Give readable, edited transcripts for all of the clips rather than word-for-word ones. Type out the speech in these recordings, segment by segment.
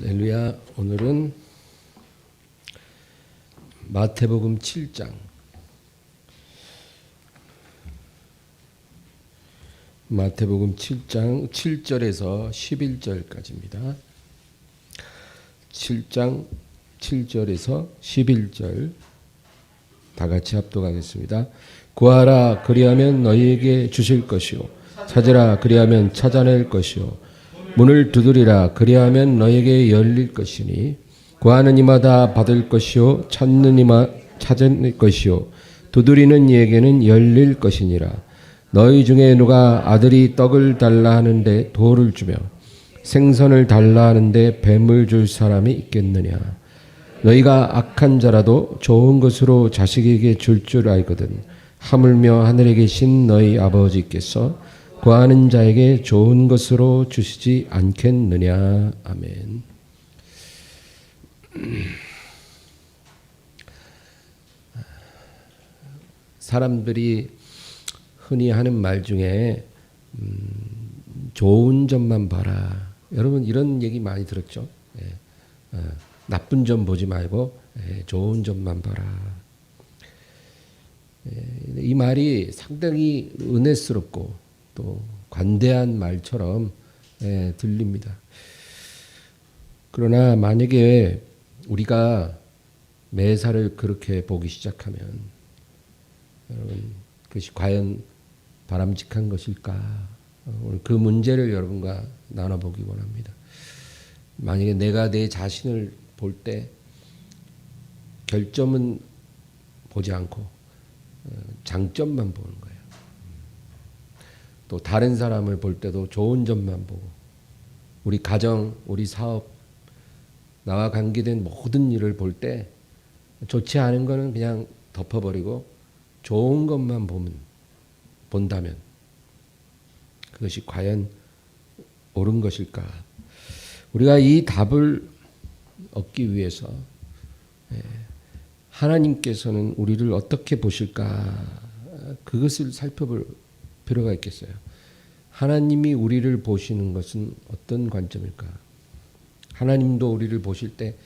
할렐루야. 오늘은 마태복음 7장 마태복음 7장 7절에서 11절까지입니다. 7장 7절에서 11절 다 같이 합독하겠습니다. 구하라 그리하면 너희에게 주실 것이요 찾으라 그리하면 찾아낼 것이요 문을 두드리라 그리하면 너에게 열릴 것이니 구하는 이마다 받을 것이요 찾는 이마 찾을 것이요 두드리는 이에게는 열릴 것이니라. 너희 중에 누가 아들이 떡을 달라 하는데 돌을 주며 생선을 달라 하는데 뱀을 줄 사람이 있겠느냐. 너희가 악한 자라도 좋은 것으로 자식에게 줄 알거든 하물며 하늘에 계신 너희 아버지께서 구하는 자에게 좋은 것으로 주시지 않겠느냐. 아멘. 사람들이 흔히 하는 말 중에 좋은 점만 봐라. 여러분 이런 얘기 많이 들었죠? 나쁜 점 보지 말고 좋은 점만 봐라. 이 말이 상당히 은혜스럽고 또 관대한 말처럼 들립니다. 그러나 만약에 우리가 매사를 그렇게 보기 시작하면 여러분 그것이 과연 바람직한 것일까? 오늘 그 문제를 여러분과 나눠보기 원합니다. 만약에 내가 내 자신을 볼 때 결점은 보지 않고 장점만 보는 거예요. 또 다른 사람을 볼 때도 좋은 점만 보고 우리 가정, 우리 사업, 나와 관계된 모든 일을 볼 때 좋지 않은 거는 그냥 덮어버리고 좋은 것만 본다면 그것이 과연 옳은 것일까? 우리가 이 답을 얻기 위해서 하나님께서는 우리를 어떻게 보실까? 그것을 살펴볼 필요가 있겠어요. 하나님이 우리를 보시는 것은 어떤 관점일까? 하나님도 우리를 보실 때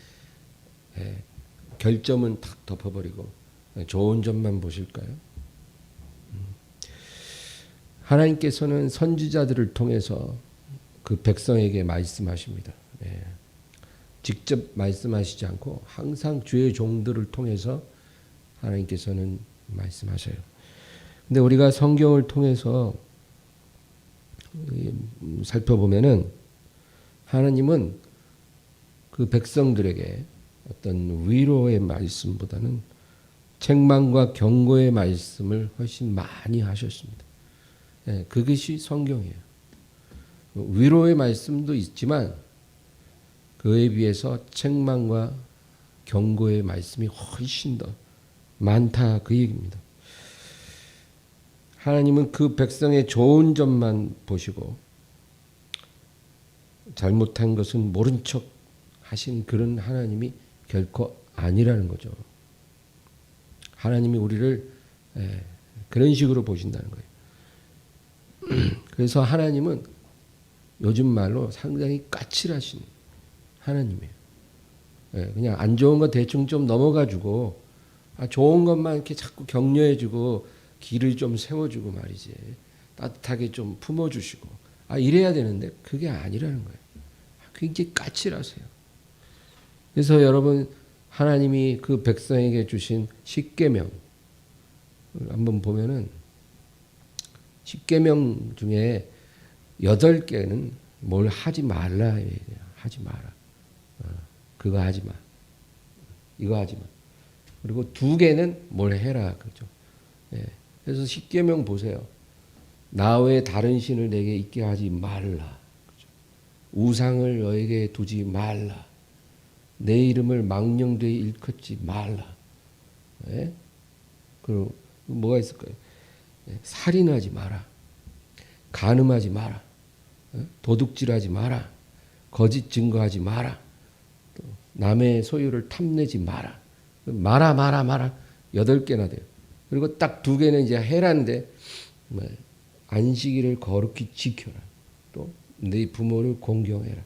결점은 탁 덮어버리고 좋은 점만 보실까요? 하나님께서는 선지자들을 통해서 그 백성에게 말씀하십니다. 직접 말씀하시지 않고 항상 주의 종들을 통해서 하나님께서는 말씀하셔요. 근데 우리가 성경을 통해서 살펴보면은 하나님은 그 백성들에게 어떤 위로의 말씀보다는 책망과 경고의 말씀을 훨씬 많이 하셨습니다. 그것이 성경이에요. 위로의 말씀도 있지만 그에 비해서 책망과 경고의 말씀이 훨씬 더 많다 그 얘기입니다. 하나님은 그 백성의 좋은 점만 보시고 잘못한 것은 모른 척 하신 그런 하나님이 결코 아니라는 거죠. 하나님이 우리를 그런 식으로 보신다는 거예요. 그래서 하나님은 요즘 말로 상당히 까칠하신 하나님이에요. 그냥 안 좋은 거 대충 좀 넘어가지고 좋은 것만 이렇게 자꾸 격려해주고 길을 좀 세워주고 말이지 따뜻하게 좀 품어주시고 이래야 되는데 그게 아니라는 거예요. 굉장히 까칠하세요. 그래서 여러분 하나님이 그 백성에게 주신 십계명 한번 보면은 십계명 중에 8개는 뭘 하지 말라 얘기해요. 하지 마라. 그거 하지 마. 이거 하지 마. 그리고 2개는 뭘 해라 그죠. 그래서 십계명 보세요. 나 외에 다른 신을 내게 있게 하지 말라. 그죠? 우상을 너에게 두지 말라. 내 이름을 망령되이 일컫지 말라. 그리고 뭐가 있을까요? 살인하지 마라. 간음하지 마라. 도둑질하지 마라. 거짓 증거하지 마라. 또 남의 소유를 탐내지 마라. 마라 8개나 돼요. 그리고 딱 2개는 이제 해라인데 안식일을 거룩히 지켜라. 또 네 부모를 공경해라.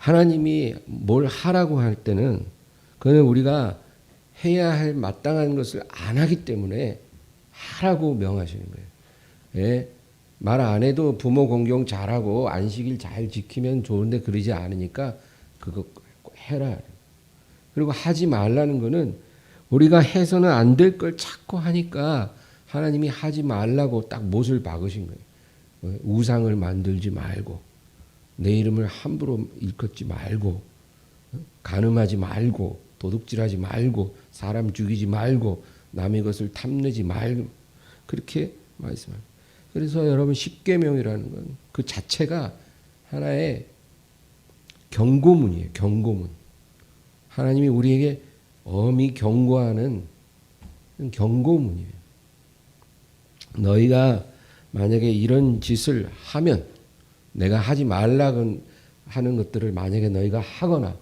하나님이 뭘 하라고 할 때는 그는 우리가 해야 할 마땅한 것을 안 하기 때문에 하라고 명하시는 거예요. 예? 말 안 해도 부모 공경 잘하고 안식일 잘 지키면 좋은데 그러지 않으니까 그거 해라. 그리고 하지 말라는 거는 우리가 해서는 안 될 걸 자꾸 하니까 하나님이 하지 말라고 딱 못을 박으신 거예요. 우상을 만들지 말고 내 이름을 함부로 일컫지 말고 간음하지 말고 도둑질하지 말고 사람 죽이지 말고 남의 것을 탐내지 말고 그렇게 말씀합니다. 그래서 여러분 십계명이라는 건 그 자체가 하나의 경고문이에요. 경고문. 하나님이 우리에게 엄히 경고하는 경고문이에요. 너희가 만약에 이런 짓을 하면 내가 하지 말라고 하는 것들을 만약에 너희가 하거나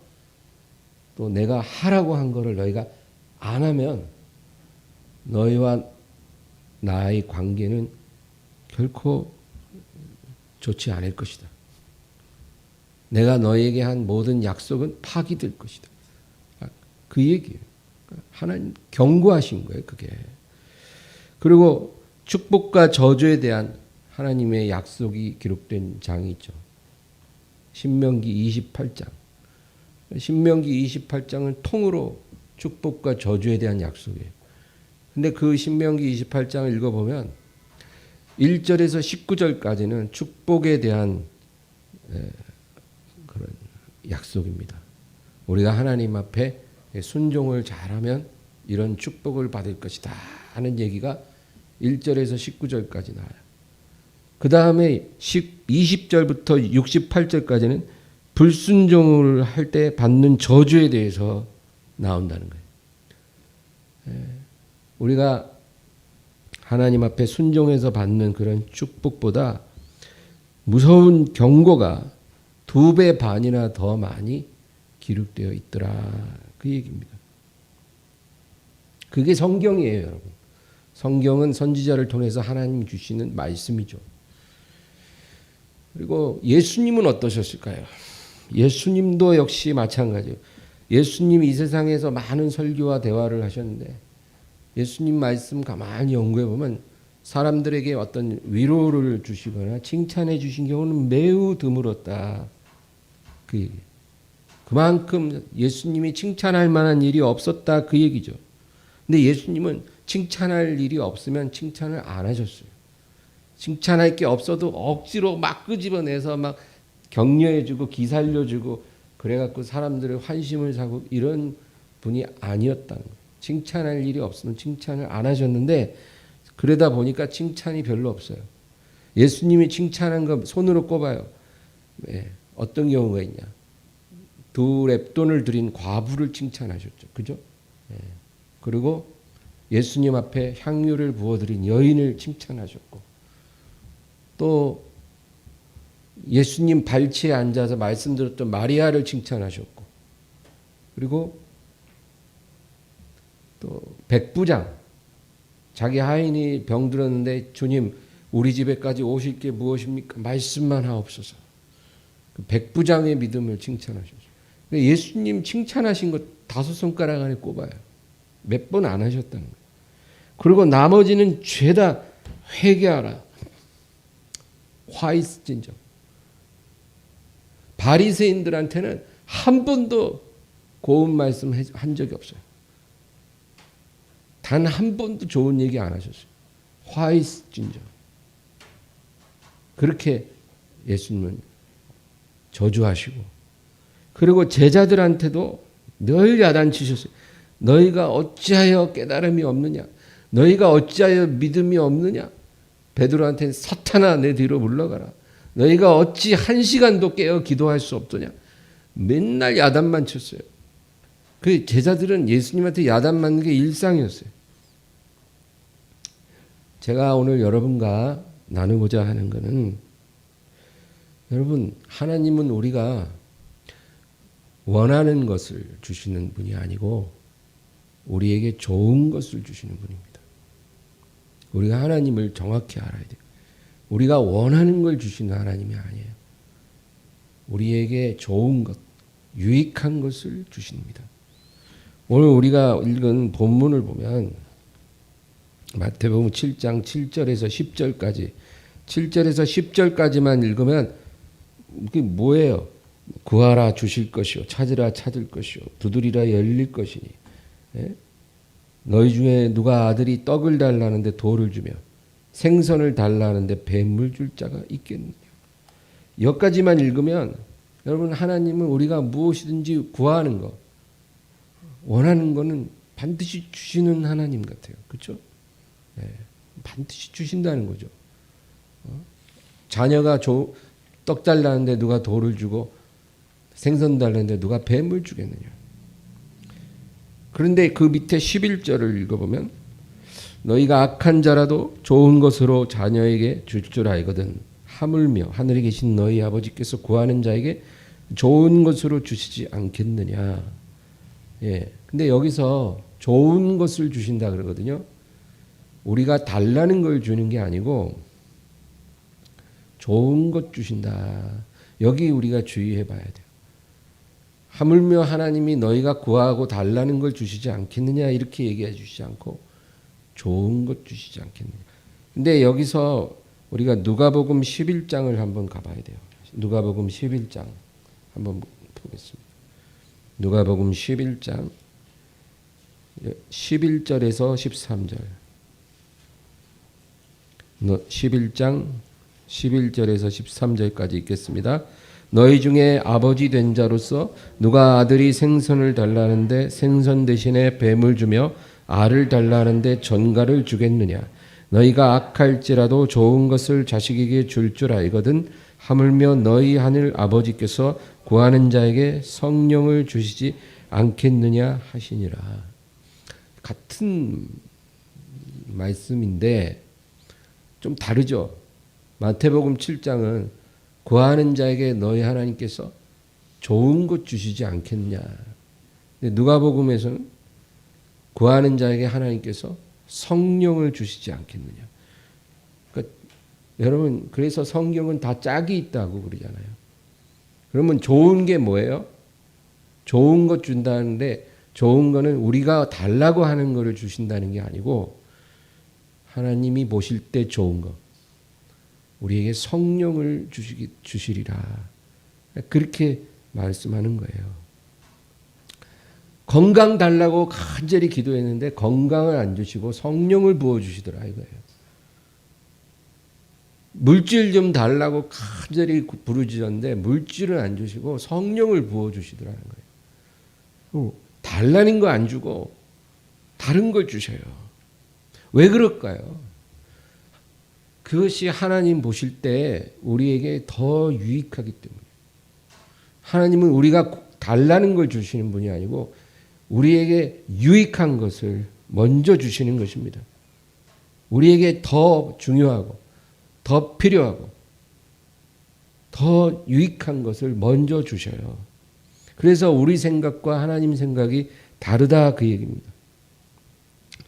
또 내가 하라고 한 것을 너희가 안 하면 너희와 나의 관계는 결코 좋지 않을 것이다. 내가 너희에게 한 모든 약속은 파기될 것이다. 그 얘기예요. 하나님 경고하신 거예요. 그게. 그리고 축복과 저주에 대한 하나님의 약속이 기록된 장이 있죠. 신명기 28장. 신명기 28장은 통으로 축복과 저주에 대한 약속이에요. 근데 그 신명기 28장을 읽어보면 1절에서 19절까지는 축복에 대한 그런 약속입니다. 우리가 하나님 앞에 순종을 잘하면 이런 축복을 받을 것이다 하는 얘기가 1절에서 19절까지 나와요. 그 다음에 20절부터 68절까지는 불순종을 할 때 받는 저주에 대해서 나온다는 거예요. 우리가 하나님 앞에 순종해서 받는 그런 축복보다 무서운 경고가 2배 반이나 더 많이 기록되어 있더라. 그 얘기입니다. 그게 성경이에요, 여러분. 성경은 선지자를 통해서 하나님 주시는 말씀이죠. 그리고 예수님은 어떠셨을까요? 예수님도 역시 마찬가지예요. 예수님이 이 세상에서 많은 설교와 대화를 하셨는데 예수님 말씀 가만히 연구해 보면 사람들에게 어떤 위로를 주시거나 칭찬해 주신 경우는 매우 드물었다. 그 얘기. 그만큼 예수님이 칭찬할 만한 일이 없었다. 그 얘기죠. 근데 예수님은 칭찬할 일이 없으면 칭찬을 안 하셨어요. 칭찬할 게 없어도 억지로 막 끄집어내서 막 격려해주고 기살려주고 그래갖고 사람들의 환심을 사고 이런 분이 아니었다는 거예요. 칭찬할 일이 없으면 칭찬을 안 하셨는데 그러다 보니까 칭찬이 별로 없어요. 예수님이 칭찬한 거 손으로 꼽아요. 네. 어떤 경우가 있냐. 2렙돈을 드린 과부를 칭찬하셨죠. 그죠? 네. 그리고 예수님 앞에 향유를 부어드린 여인을 칭찬하셨고 또 예수님 발치에 앉아서 말씀 들었던 마리아를 칭찬하셨고 그리고 또 백부장 자기 하인이 병들었는데 주님 우리 집에까지 오실 게 무엇입니까? 말씀만 하옵소서. 그 백부장의 믿음을 칭찬하셨어요. 예수님 칭찬하신 것 5손가락 안에 꼽아요. 몇 번 안 하셨다는 거예요. 그리고 나머지는 죄다 회개하라. 화 있을진저. 바리새인들한테는 한 번도 고운 말씀 한 적이 없어요. 단 한 번도 좋은 얘기 안 하셨어요. 화 있을진저. 그렇게 예수님은 저주하시고 그리고 제자들한테도 늘 야단치셨어요. 너희가 어찌하여 깨달음이 없느냐? 너희가 어찌하여 믿음이 없느냐? 베드로한테 사탄아 내 뒤로 물러가라. 너희가 어찌 1시간도 깨어 기도할 수 없더냐? 맨날 야단만 쳤어요. 그 제자들은 예수님한테 야단 맞는 게 일상이었어요. 제가 오늘 여러분과 나누고자 하는 것은 여러분 하나님은 우리가 원하는 것을 주시는 분이 아니고 우리에게 좋은 것을 주시는 분입니다. 우리가 하나님을 정확히 알아야 돼요. 우리가 원하는 걸 주시는 하나님이 아니에요. 우리에게 좋은 것, 유익한 것을 주십니다. 오늘 우리가 읽은 본문을 보면 마태복음 7장 7절에서 10절까지 7절에서 10절까지만 읽으면 이게 뭐예요? 구하라 주실 것이요 찾으라 찾을 것이요 두드리라 열릴 것이니 예? 너희 중에 누가 아들이 떡을 달라는데 돌을 주며 생선을 달라는데 뱀을 줄 자가 있겠느냐. 여기까지만 읽으면 여러분 하나님은 우리가 무엇이든지 구하는 거 원하는 거는 반드시 주시는 하나님 같아요. 그렇죠? 네, 반드시 주신다는 거죠. 자녀가 떡 달라는데 누가 돌을 주고 생선 달라는데 누가 뱀을 주겠느냐. 그런데 그 밑에 11절을 읽어보면 너희가 악한 자라도 좋은 것으로 자녀에게 줄 줄 알거든 하물며 하늘에 계신 너희 아버지께서 구하는 자에게 좋은 것으로 주시지 않겠느냐. 예. 근데 여기서 좋은 것을 주신다 그러거든요. 우리가 달라는 걸 주는 게 아니고 좋은 것 주신다. 여기 우리가 주의해 봐야 돼요. 하물며 하나님이 너희가 구하고 달라는 걸 주시지 않겠느냐 이렇게 얘기해 주시지 않고 좋은 것 주시지 않겠느냐. 근데 여기서 우리가 누가복음 11장을 한번 가봐야 돼요. 누가복음 11장 한번 보겠습니다. 누가복음 11장 11절에서 13절 11장 11절에서 13절까지 읽겠습니다. 너희 중에 아버지 된 자로서 누가 아들이 생선을 달라는데 생선 대신에 뱀을 주며 알을 달라는데 전갈을 주겠느냐. 너희가 악할지라도 좋은 것을 자식에게 줄 줄 알거든 하물며 너희 하늘 아버지께서 구하는 자에게 성령을 주시지 않겠느냐 하시니라. 같은 말씀인데 좀 다르죠. 마태복음 7장은 구하는 자에게 너희 하나님께서 좋은 것 주시지 않겠냐. 근데 누가복음에서는 구하는 자에게 하나님께서 성령을 주시지 않겠느냐. 그러니까 여러분 그래서 성경은 다 짝이 있다고 그러잖아요. 그러면 좋은 게 뭐예요? 좋은 것 준다는데 좋은 거는 우리가 달라고 하는 거를 주신다는 게 아니고 하나님이 보실 때 좋은 거. 우리에게 성령을 주시리라. 그렇게 말씀하는 거예요. 건강 달라고 간절히 기도했는데 건강을 안 주시고 성령을 부어주시더라 이거예요. 물질 좀 달라고 간절히 부르짖었는데 물질을 안 주시고 성령을 부어주시더라는 거예요. 달라는 거 안 주고 다른 걸 주셔요. 왜 그럴까요? 그것이 하나님 보실 때 우리에게 더 유익하기 때문에. 하나님은 우리가 달라는 걸 주시는 분이 아니고 우리에게 유익한 것을 먼저 주시는 것입니다. 우리에게 더 중요하고 더 필요하고 더 유익한 것을 먼저 주셔요. 그래서 우리 생각과 하나님 생각이 다르다 그 얘기입니다.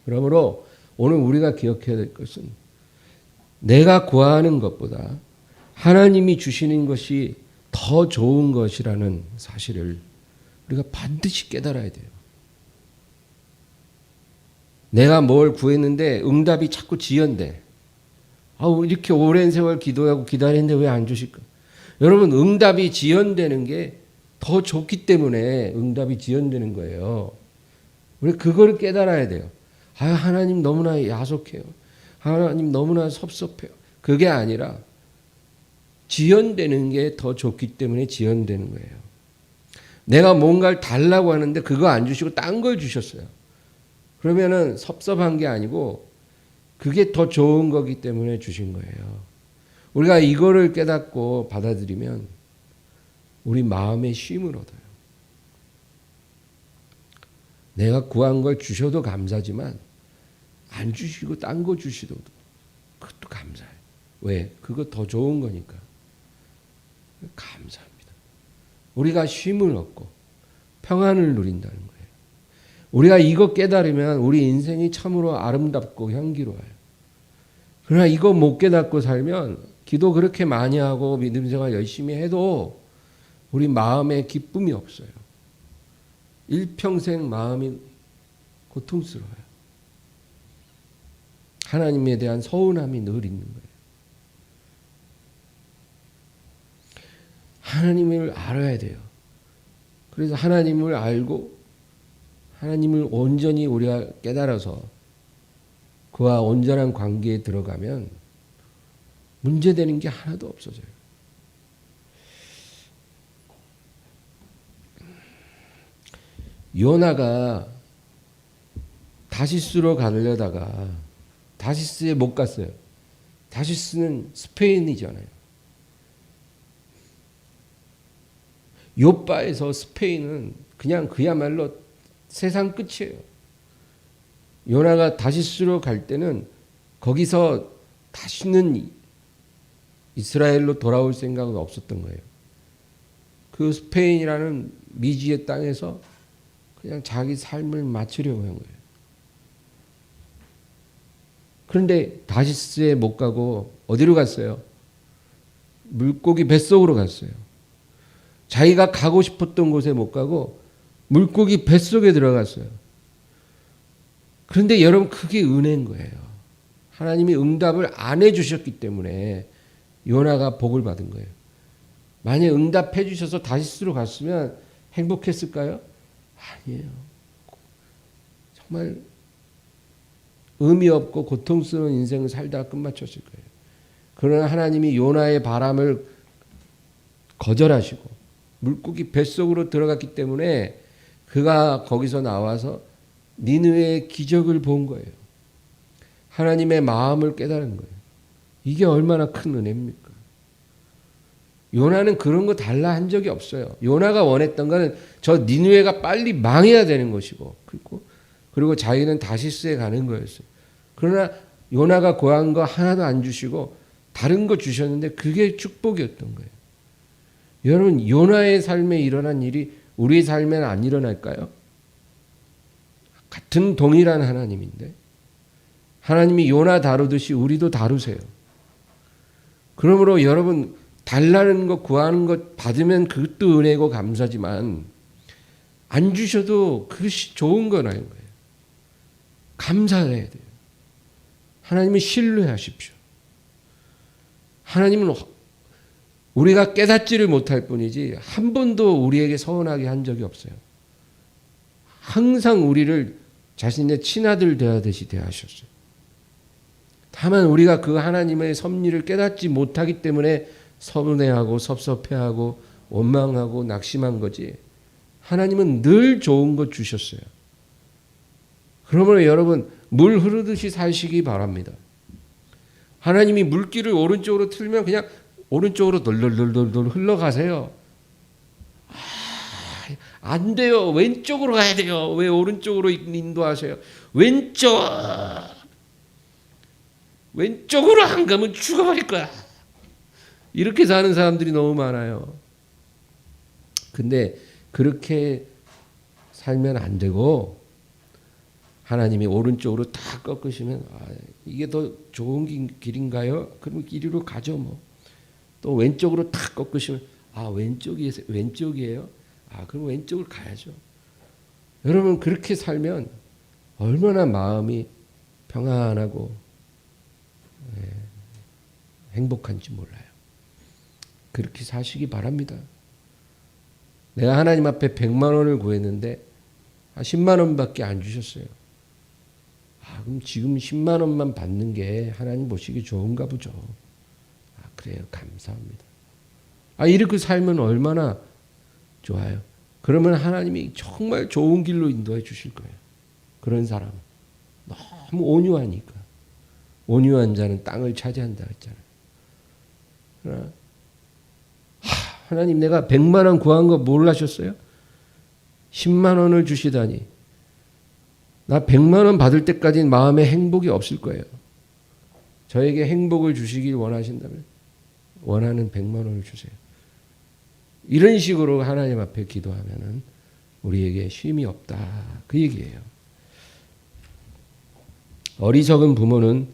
그러므로 오늘 우리가 기억해야 될 것은 내가 구하는 것보다 하나님이 주시는 것이 더 좋은 것이라는 사실을 우리가 반드시 깨달아야 돼요. 내가 뭘 구했는데 응답이 자꾸 지연돼. 이렇게 오랜 세월 기도하고 기다리는데 왜 안 주실까? 여러분 응답이 지연되는 게 더 좋기 때문에 응답이 지연되는 거예요. 우리 그걸 깨달아야 돼요. 하나님 너무나 야속해요. 하나님 너무나 섭섭해요. 그게 아니라 지연되는 게 더 좋기 때문에 지연되는 거예요. 내가 뭔가를 달라고 하는데 그거 안 주시고 딴 걸 주셨어요. 그러면은 섭섭한 게 아니고 그게 더 좋은 거기 때문에 주신 거예요. 우리가 이거를 깨닫고 받아들이면 우리 마음에 쉼을 얻어요. 내가 구한 걸 주셔도 감사지만 안 주시고 딴 거 주시도 그것도 감사해요. 왜? 그거 더 좋은 거니까. 감사합니다. 우리가 쉼을 얻고 평안을 누린다는 거예요. 우리가 이거 깨달으면 우리 인생이 참으로 아름답고 향기로워요. 그러나 이거 못 깨닫고 살면 기도 그렇게 많이 하고 믿음 생활 열심히 해도 우리 마음에 기쁨이 없어요. 일평생 마음이 고통스러워요. 하나님에 대한 서운함이 늘 있는 거예요. 하나님을 알아야 돼요. 그래서 하나님을 알고 하나님을 온전히 우리가 깨달아서 그와 온전한 관계에 들어가면 문제되는 게 하나도 없어져요. 요나가 다시스로 가려다가 다시스에 못 갔어요. 다시스는 스페인이잖아요. 요빠에서 스페인은 그냥 그야말로 세상 끝이에요. 요나가 다시스로 갈 때는 거기서 다시는 이스라엘로 돌아올 생각은 없었던 거예요. 그 스페인이라는 미지의 땅에서 그냥 자기 삶을 마치려고 한 거예요. 그런데 다시스에 못 가고 어디로 갔어요? 물고기 뱃속으로 갔어요. 자기가 가고 싶었던 곳에 못 가고 물고기 뱃속에 들어갔어요. 그런데 여러분 그게 은혜인 거예요. 하나님이 응답을 안 해주셨기 때문에 요나가 복을 받은 거예요. 만약 응답해 주셔서 다시스로 갔으면 행복했을까요? 아니에요. 정말 의미 없고 고통스러운 인생을 살다가 끝마쳤을 거예요. 그러나 하나님이 요나의 바람을 거절하시고 물고기 뱃속으로 들어갔기 때문에 그가 거기서 나와서 니느웨의 기적을 본 거예요. 하나님의 마음을 깨달은 거예요. 이게 얼마나 큰 은혜입니까? 요나는 그런 거 달라 한 적이 없어요. 요나가 원했던 거는 저 니느웨가 빨리 망해야 되는 것이고 그리고 자기는 다시스에 가는 거였어요. 그러나 요나가 구한 거 하나도 안 주시고 다른 거 주셨는데 그게 축복이었던 거예요. 여러분 요나의 삶에 일어난 일이 우리의 삶에는 안 일어날까요? 같은 동일한 하나님인데 하나님이 요나 다루듯이 우리도 다루세요. 그러므로 여러분 달라는 것 구하는 것 받으면 그것도 은혜고 감사지만 안 주셔도 그것이 좋은 거라는 거예요. 감사해야 돼요. 하나님을 신뢰하십시오. 하나님은 우리가 깨닫지를 못할 뿐이지 한 번도 우리에게 서운하게 한 적이 없어요. 항상 우리를 자신의 친아들 대하듯이 대하셨어요. 다만 우리가 그 하나님의 섭리를 깨닫지 못하기 때문에 서운해하고 섭섭해하고 원망하고 낙심한 거지 하나님은 늘 좋은 것 주셨어요. 그러므로 여러분 물 흐르듯이 사시기 바랍니다. 하나님이 물길을 오른쪽으로 틀면 그냥 오른쪽으로 돌돌돌돌 흘러가세요. 안 돼요. 왼쪽으로 가야 돼요. 왜 오른쪽으로 인도하세요? 왼쪽으로 안 가면 죽어버릴 거야. 이렇게 사는 사람들이 너무 많아요. 근데 그렇게 살면 안 되고 하나님이 오른쪽으로 다 꺾으시면 이게 더 좋은 길인가요? 그럼 이리로 가죠 뭐. 또 왼쪽으로 다 꺾으시면 왼쪽이에요? 그럼 왼쪽으로 가야죠. 여러분 그렇게 살면 얼마나 마음이 평안하고 행복한지 몰라요. 그렇게 사시기 바랍니다. 내가 하나님 앞에 100만 원을 구했는데 10만 원밖에 안 주셨어요. 그럼 지금 10만 원만 받는 게 하나님 보시기 좋은가 보죠. 그래요. 감사합니다. 이렇게 살면 얼마나 좋아요. 그러면 하나님이 정말 좋은 길로 인도해 주실 거예요. 그런 사람 너무 온유하니까. 온유한 자는 땅을 차지한다 했잖아요. 그러나 하나님 내가 100만 원 구한 거 몰라셨어요? 10만 원을 주시다니. 나 100만 원 받을 때까지는 마음에 행복이 없을 거예요. 저에게 행복을 주시길 원하신다면 원하는 100만 원을 주세요. 이런 식으로 하나님 앞에 기도하면은 우리에게 쉼이 없다. 그 얘기예요. 어리석은 부모는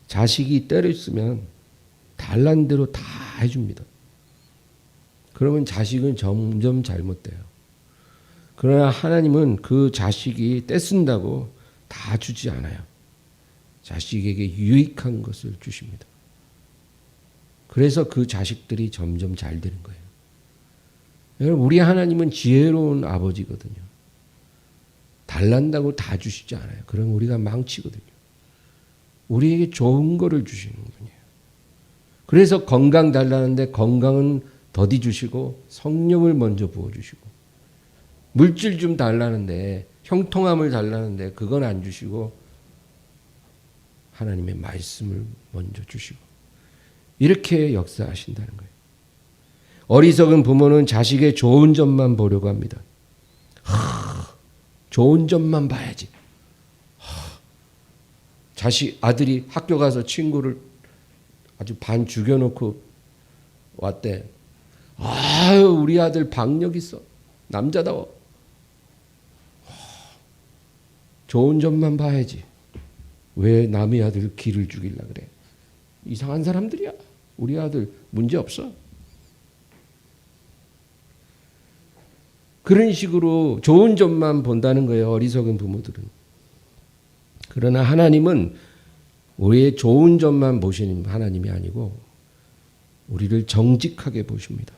자식이 때를 쓰면 달란 대로 다 해줍니다. 그러면 자식은 점점 잘못돼요. 그러나 하나님은 그 자식이 떼쓴다고 다 주지 않아요. 자식에게 유익한 것을 주십니다. 그래서 그 자식들이 점점 잘 되는 거예요. 여러분, 우리 하나님은 지혜로운 아버지거든요. 달란다고 다 주시지 않아요. 그럼 우리가 망치거든요. 우리에게 좋은 거를 주시는 분이에요. 그래서 건강 달라는데 건강은 더디 주시고 성령을 먼저 부어주시고, 물질 좀 달라는데 형통함을 달라는데 그건 안 주시고 하나님의 말씀을 먼저 주시고, 이렇게 역사하신다는 거예요. 어리석은 부모는 자식의 좋은 점만 보려고 합니다. 좋은 점만 봐야지. 아들이 학교 가서 친구를 아주 반 죽여놓고 왔대. 아유, 우리 아들 박력 있어. 남자다워. 좋은 점만 봐야지. 왜 남의 아들 기를 죽이려 그래? 이상한 사람들이야. 우리 아들 문제 없어. 그런 식으로 좋은 점만 본다는 거예요, 어리석은 부모들은. 그러나 하나님은 우리의 좋은 점만 보시는 하나님이 아니고 우리를 정직하게 보십니다.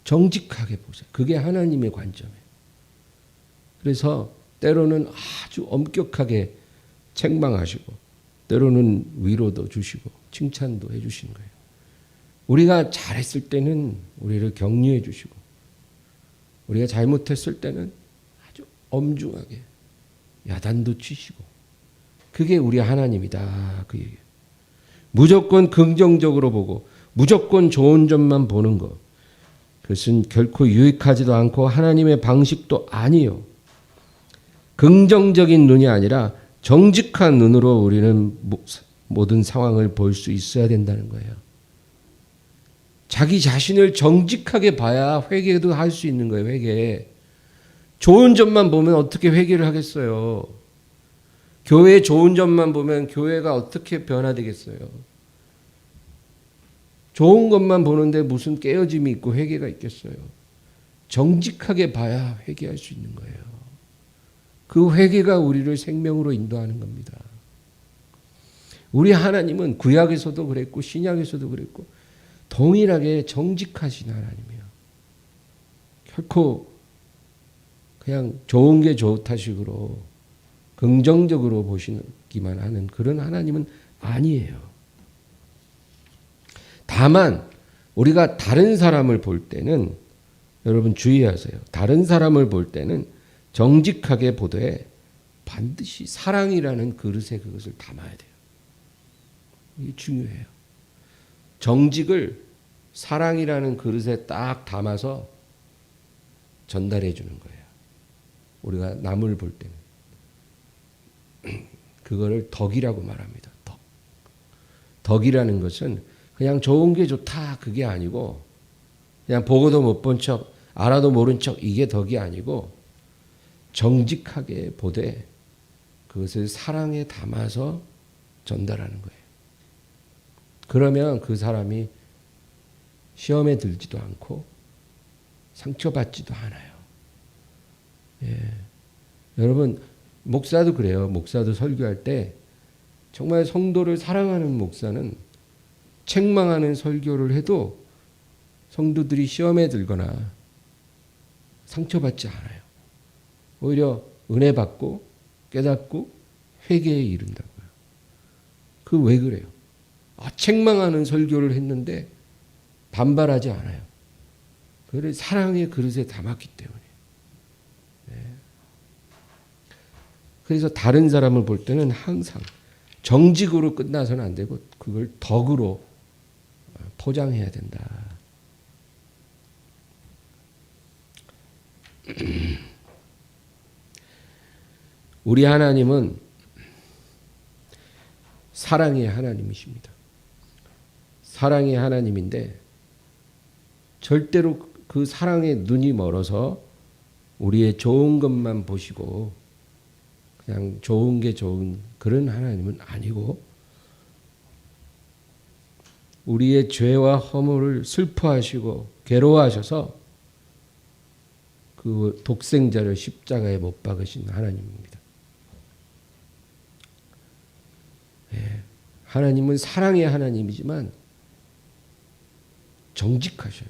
정직하게 보세요. 그게 하나님의 관점이에요. 그래서 때로는 아주 엄격하게 책망하시고, 때로는 위로도 주시고 칭찬도 해주시는 거예요. 우리가 잘했을 때는 우리를 격려해 주시고, 우리가 잘못했을 때는 아주 엄중하게 야단도 치시고, 그게 우리 하나님이다, 그 얘기예요. 무조건 긍정적으로 보고 무조건 좋은 점만 보는 것, 그것은 결코 유익하지도 않고 하나님의 방식도 아니요. 긍정적인 눈이 아니라 정직한 눈으로 우리는 모든 상황을 볼 수 있어야 된다는 거예요. 자기 자신을 정직하게 봐야 회개도 할 수 있는 거예요. 회개. 좋은 점만 보면 어떻게 회개를 하겠어요. 교회의 좋은 점만 보면 교회가 어떻게 변화되겠어요. 좋은 것만 보는데 무슨 깨어짐이 있고 회개가 있겠어요. 정직하게 봐야 회개할 수 있는 거예요. 그 회개가 우리를 생명으로 인도하는 겁니다. 우리 하나님은 구약에서도 그랬고 신약에서도 그랬고 동일하게 정직하신 하나님이에요. 결코 그냥 좋은 게 좋다 식으로 긍정적으로 보시기만 하는 그런 하나님은 아니에요. 다만 우리가 다른 사람을 볼 때는, 여러분 주의하세요. 다른 사람을 볼 때는 정직하게 보되 반드시 사랑이라는 그릇에 그것을 담아야 돼요. 이게 중요해요. 정직을 사랑이라는 그릇에 딱 담아서 전달해 주는 거예요. 우리가 남을 볼 때는. 그거를 덕이라고 말합니다. 덕. 덕이라는 것은 그냥 좋은 게 좋다 그게 아니고, 그냥 보고도 못 본 척 알아도 모른 척 이게 덕이 아니고, 정직하게 보되 그것을 사랑에 담아서 전달하는 거예요. 그러면 그 사람이 시험에 들지도 않고 상처받지도 않아요. 예. 여러분, 목사도 그래요. 목사도 설교할 때 정말 성도를 사랑하는 목사는 책망하는 설교를 해도 성도들이 시험에 들거나 상처받지 않아요. 오히려 은혜 받고 깨닫고 회개에 이른다고요. 그 왜 그래요? 책망하는 설교를 했는데 반발하지 않아요. 그걸 사랑의 그릇에 담았기 때문에. 네. 그래서 다른 사람을 볼 때는 항상 정직으로 끝나서는 안 되고 그걸 덕으로 포장해야 된다. 우리 하나님은 사랑의 하나님이십니다. 사랑의 하나님인데 절대로 그 사랑의 눈이 멀어서 우리의 좋은 것만 보시고 그냥 좋은 게 좋은 그런 하나님은 아니고, 우리의 죄와 허물을 슬퍼하시고 괴로워하셔서 그 독생자를 십자가에 못 박으신 하나님입니다. 예, 하나님은 사랑의 하나님이지만 정직하셔요.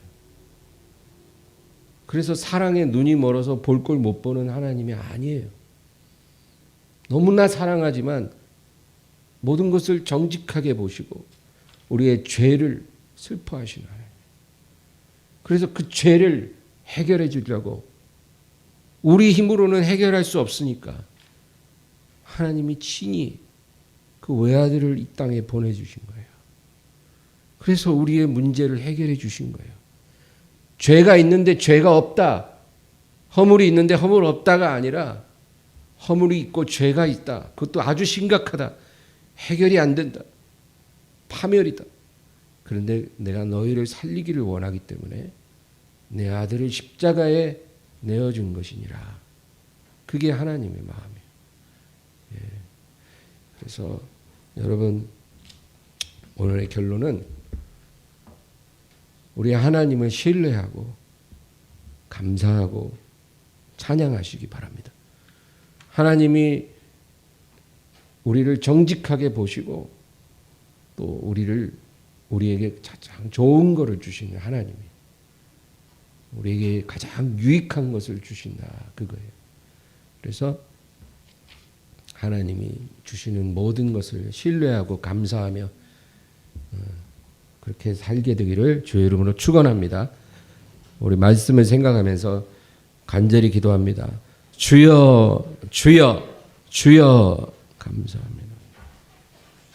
그래서 사랑에 눈이 멀어서 볼 걸 못 보는 하나님이 아니에요. 너무나 사랑하지만 모든 것을 정직하게 보시고 우리의 죄를 슬퍼하시는 하나님. 그래서 그 죄를 해결해 주려고, 우리 힘으로는 해결할 수 없으니까 하나님이 친히 그 외아들을 이 땅에 보내주신 거예요. 그래서 우리의 문제를 해결해 주신 거예요. 죄가 있는데 죄가 없다, 허물이 있는데 허물 없다가 아니라 허물이 있고 죄가 있다, 그것도 아주 심각하다, 해결이 안 된다, 파멸이다. 그런데 내가 너희를 살리기를 원하기 때문에 내 아들을 십자가에 내어준 것이니라. 그게 하나님의 마음이에요. 예. 그래서 여러분, 오늘의 결론은 우리 하나님을 신뢰하고 감사하고 찬양하시기 바랍니다. 하나님이 우리를 정직하게 보시고 또 우리에게 가장 좋은 것을 주시는 하나님이, 우리에게 가장 유익한 것을 주신다, 그거예요. 그래서 하나님이 주시는 모든 것을 신뢰하고 감사하며 그렇게 살게 되기를 주의 이름으로 축원합니다. 우리 말씀을 생각하면서 간절히 기도합니다. 주여, 주여, 주여, 감사합니다.